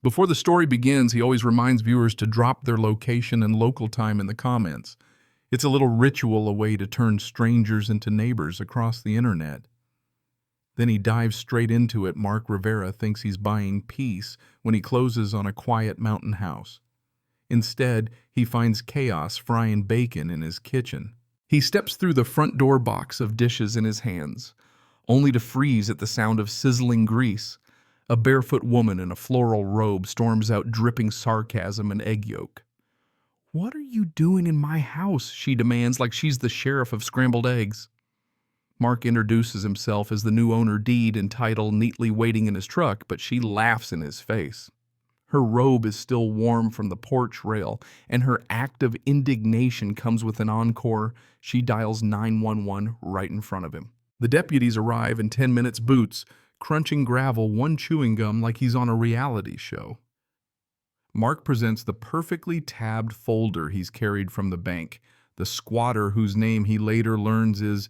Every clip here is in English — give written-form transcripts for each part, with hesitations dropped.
Before the story begins, he always reminds viewers to drop their location and local time in the comments. It's a little ritual, a way to turn strangers into neighbors across the internet. Then he dives straight into it. Mark Rivera thinks he's buying peace when he closes on a quiet mountain house. Instead, he finds chaos frying bacon in his kitchen. He steps through the front door box of dishes in his hands, only to freeze at the sound of sizzling grease. A barefoot woman in a floral robe storms out, dripping sarcasm and egg yolk. "What are you doing in my house?" she demands, like she's the sheriff of scrambled eggs. Mark introduces himself as the new owner, deed and title neatly waiting in his truck, but she laughs in his face. Her robe is still warm from the porch rail, and her act of indignation comes with an encore. She dials 911 right in front of him. The deputies arrive in 10 minutes boots, crunching gravel, one chewing gum like he's on a reality show. Mark presents the perfectly tabbed folder he's carried from the bank. The squatter, whose name he later learns is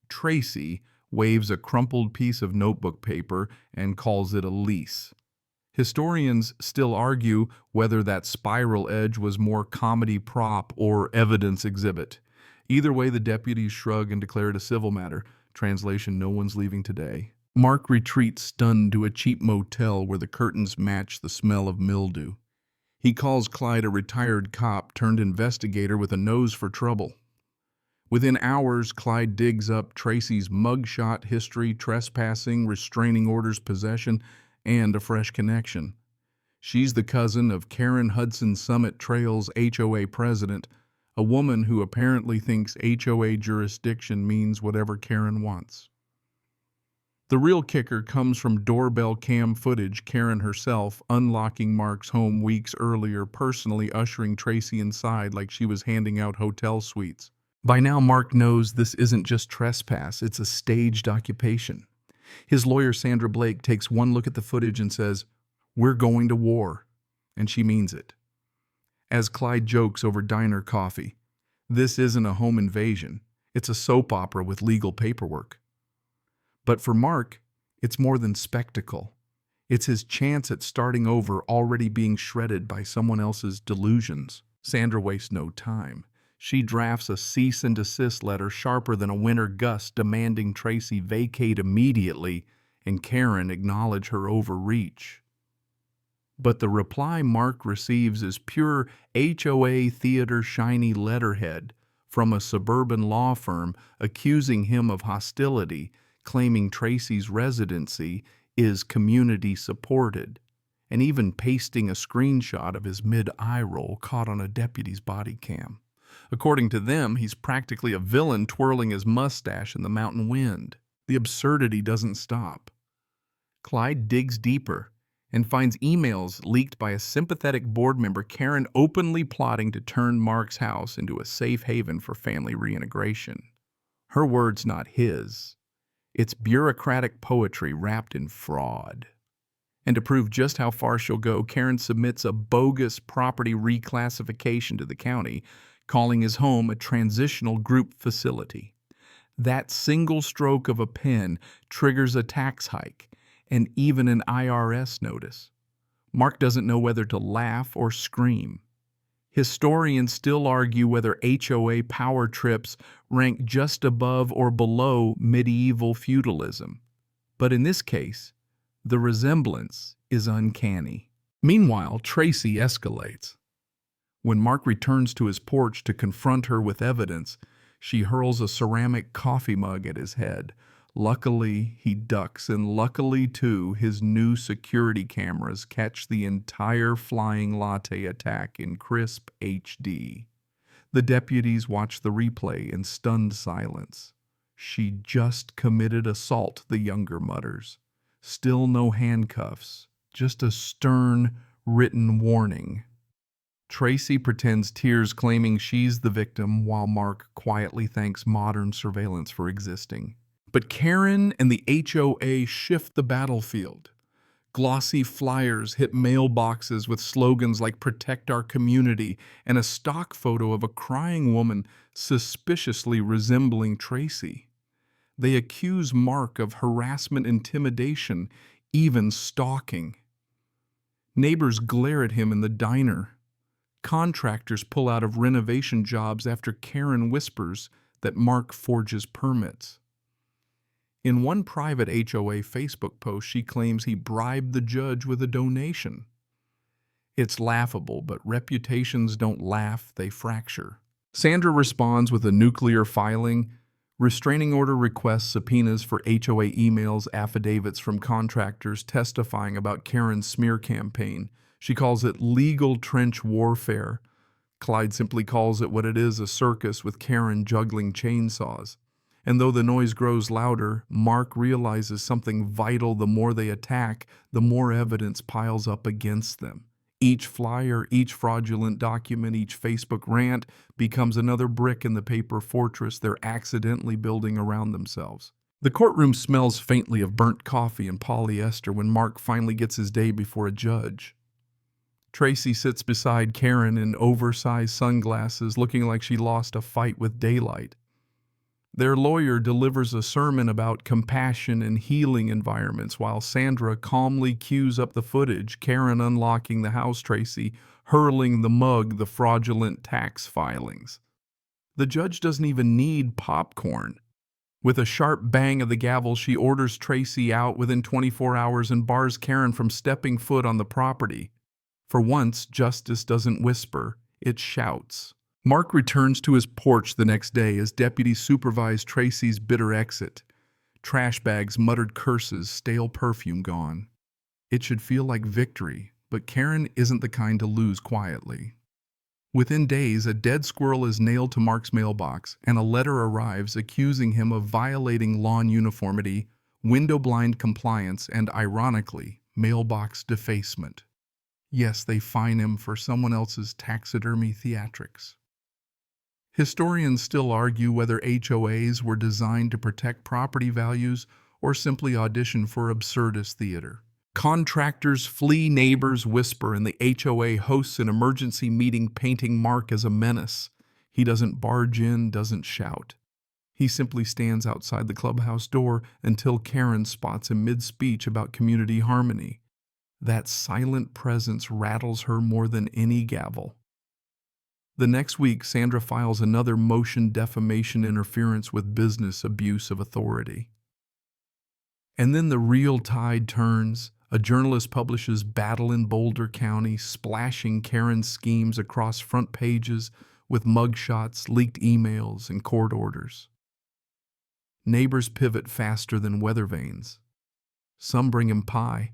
Tracy, waves a crumpled piece of notebook paper and calls it a lease. Historians still argue whether that spiral edge was more comedy prop or evidence exhibit. Either way, the deputies shrug and declare it a civil matter. Translation: no one's leaving today. Mark retreats stunned to a cheap motel where the curtains match the smell of mildew. He calls Clyde a retired cop turned investigator with a nose for trouble. Within hours, Clyde digs up Tracy's mugshot history, trespassing, restraining orders, possession, and a fresh connection. She's the cousin of Karen Hudson Summit Trails HOA president, a woman who apparently thinks HOA jurisdiction means whatever Karen wants. The real kicker comes from doorbell cam footage, Karen herself unlocking Mark's home weeks earlier, personally ushering Tracy inside like she was handing out hotel suites. By now, Mark knows this isn't just trespass, it's a staged occupation. His lawyer, Sandra Blake, takes one look at the footage and says, "We're going to war." And she means it. As Clyde jokes over diner coffee, this isn't a home invasion, it's a soap opera with legal paperwork. But for Mark, it's more than spectacle. It's his chance at starting over, already being shredded by someone else's delusions. Sandra wastes no time. She drafts a cease and desist letter sharper than a winter gust, demanding Tracy vacate immediately and Karen acknowledge her overreach. But the reply Mark receives is pure HOA theater shiny letterhead from a suburban law firm accusing him of hostility, claiming Tracy's residency is community supported, and even pasting a screenshot of his mid-eye roll caught on a deputy's body cam. According to them, he's practically a villain twirling his mustache in the mountain wind. The absurdity doesn't stop. Clyde digs deeper and finds emails leaked by a sympathetic board member, Karen, openly plotting to turn Mark's house into a safe haven for family reintegration. Her words, not his. It's bureaucratic poetry wrapped in fraud. And to prove just how far she'll go, Karen submits a bogus property reclassification to the county, calling his home a transitional group facility. That single stroke of a pen triggers a tax hike and even an IRS notice. Mark doesn't know whether to laugh or scream. Historians still argue whether HOA power trips rank just above or below medieval feudalism. But in this case, the resemblance is uncanny. Meanwhile, Tracy escalates. When Mark returns to his porch to confront her with evidence, she hurls a ceramic coffee mug at his head. Luckily, he ducks, and luckily, too, his new security cameras catch the entire flying latte attack in crisp HD. The deputies watch the replay in stunned silence. "She just committed assault," the younger mutters. Still no handcuffs, just a stern, written warning. Tracy pretends tears, claiming she's the victim, while Mark quietly thanks modern surveillance for existing. But Karen and the HOA shift the battlefield. Glossy flyers hit mailboxes with slogans like "Protect Our Community" and a stock photo of a crying woman suspiciously resembling Tracy. They accuse Mark of harassment, intimidation, even stalking. Neighbors glare at him in the diner. Contractors pull out of renovation jobs after Karen whispers that Mark forges permits. In one private HOA Facebook post, she claims he bribed the judge with a donation. It's laughable, but reputations don't laugh, they fracture. Sandra responds with a nuclear filing, restraining order requests, subpoenas for HOA emails, affidavits from contractors testifying about Karen's smear campaign. She calls it legal trench warfare. Clyde simply calls it what it is, a circus with Karen juggling chainsaws. And though the noise grows louder, Mark realizes something vital. The more they attack, the more evidence piles up against them. Each flyer, each fraudulent document, each Facebook rant becomes another brick in the paper fortress they're accidentally building around themselves. The courtroom smells faintly of burnt coffee and polyester when Mark finally gets his day before a judge. Tracy sits beside Karen in oversized sunglasses, looking like she lost a fight with daylight. Their lawyer delivers a sermon about compassion and healing environments, while Sandra calmly cues up the footage, Karen unlocking the house, Tracy hurling the mug, the fraudulent tax filings. The judge doesn't even need popcorn. With a sharp bang of the gavel, she orders Tracy out within 24 hours and bars Karen from stepping foot on the property. For once, justice doesn't whisper, it shouts. Mark returns to his porch the next day as deputies supervise Tracy's bitter exit. Trash bags, muttered curses, stale perfume gone. It should feel like victory, but Karen isn't the kind to lose quietly. Within days, a dead squirrel is nailed to Mark's mailbox, and a letter arrives accusing him of violating lawn uniformity, window blind compliance, and, ironically, mailbox defacement. Yes, they fine him for someone else's taxidermy theatrics. Historians still argue whether HOAs were designed to protect property values or simply audition for absurdist theater. Contractors flee, neighbors whisper, and the HOA hosts an emergency meeting painting Mark as a menace. He doesn't barge in, doesn't shout. He simply stands outside the clubhouse door until Karen spots him mid-speech about community harmony. That silent presence rattles her more than any gavel. The next week, Sandra files another motion, defamation, interference with business, abuse of authority. And then the real tide turns. A journalist publishes Battle in Boulder County, splashing Karen's schemes across front pages with mugshots, leaked emails, and court orders. Neighbors pivot faster than weather vanes. Some bring him pie.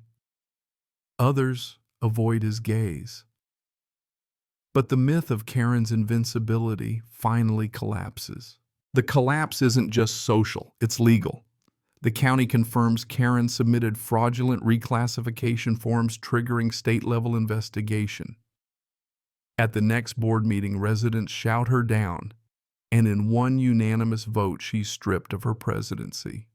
Others avoid his gaze. But the myth of Karen's invincibility finally collapses. The collapse isn't just social, it's legal. The county confirms Karen submitted fraudulent reclassification forms, triggering state-level investigation. At the next board meeting, residents shout her down, and in one unanimous vote, she's stripped of her presidency.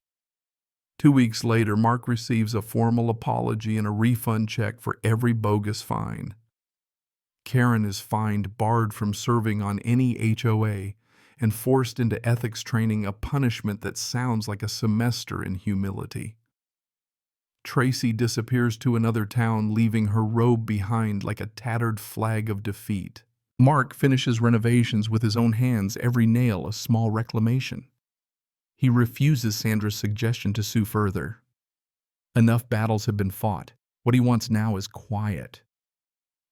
2 weeks later, Mark receives a formal apology and a refund check for every bogus fine. Karen is fined, barred from serving on any HOA, and forced into ethics training, a punishment that sounds like a semester in humility. Tracy disappears to another town, leaving her robe behind like a tattered flag of defeat. Mark finishes renovations with his own hands, every nail a small reclamation. He refuses Sandra's suggestion to sue further. Enough battles have been fought. What he wants now is quiet.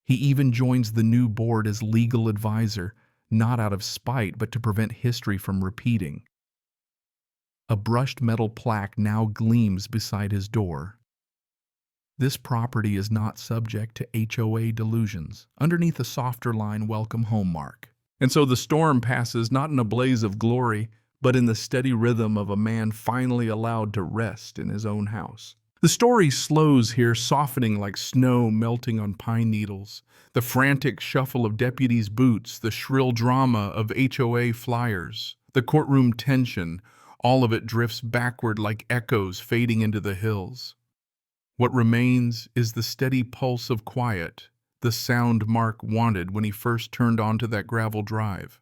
He even joins the new board as legal advisor, not out of spite, but to prevent history from repeating. A brushed metal plaque now gleams beside his door. This property is not subject to HOA delusions. Underneath a softer line, welcome home, Mark. And so the storm passes, not in a blaze of glory, but in the steady rhythm of a man finally allowed to rest in his own house. The story slows here, softening like snow melting on pine needles. The frantic shuffle of deputies' boots, the shrill drama of HOA flyers, the courtroom tension, all of it drifts backward like echoes fading into the hills. What remains is the steady pulse of quiet, the sound Mark wanted when he first turned onto that gravel drive.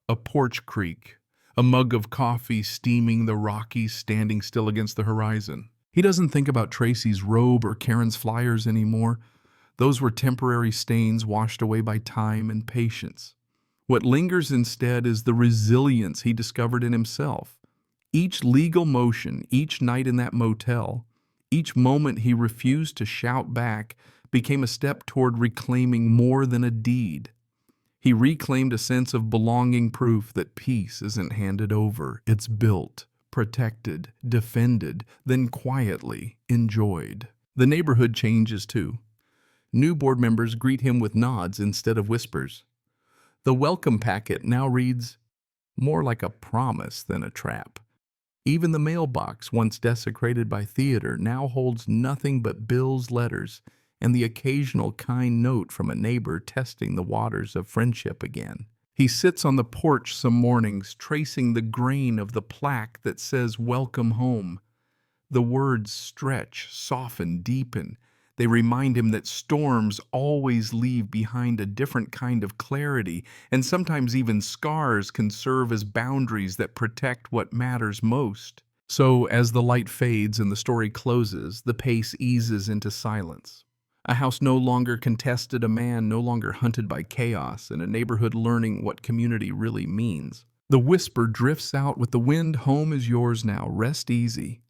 A porch creak, a mug of coffee steaming, the Rockies standing still against the horizon. He doesn't think about Tracy's robe or Karen's flyers anymore. Those were temporary stains washed away by time and patience. What lingers instead is the resilience he discovered in himself. Each legal motion, each night in that motel, each moment he refused to shout back became a step toward reclaiming more than a deed. He reclaimed a sense of belonging, proof that peace isn't handed over, it's built, protected, defended, then quietly enjoyed. The neighborhood changes too. New board members greet him with nods instead of whispers. The welcome packet now reads more like a promise than a trap. Even the mailbox, once desecrated by theater, now holds nothing but bills, letters, and the occasional kind note from a neighbor testing the waters of friendship again. He sits on the porch some mornings, tracing the grain of the plaque that says, "Welcome home." The words stretch, soften, deepen. They remind him that storms always leave behind a different kind of clarity, and sometimes even scars can serve as boundaries that protect what matters most. So, as the light fades and the story closes, the pace eases into silence. A house no longer contested, a man no longer hunted by chaos, and a neighborhood learning what community really means. The whisper drifts out with the wind, "Home is yours now, rest easy."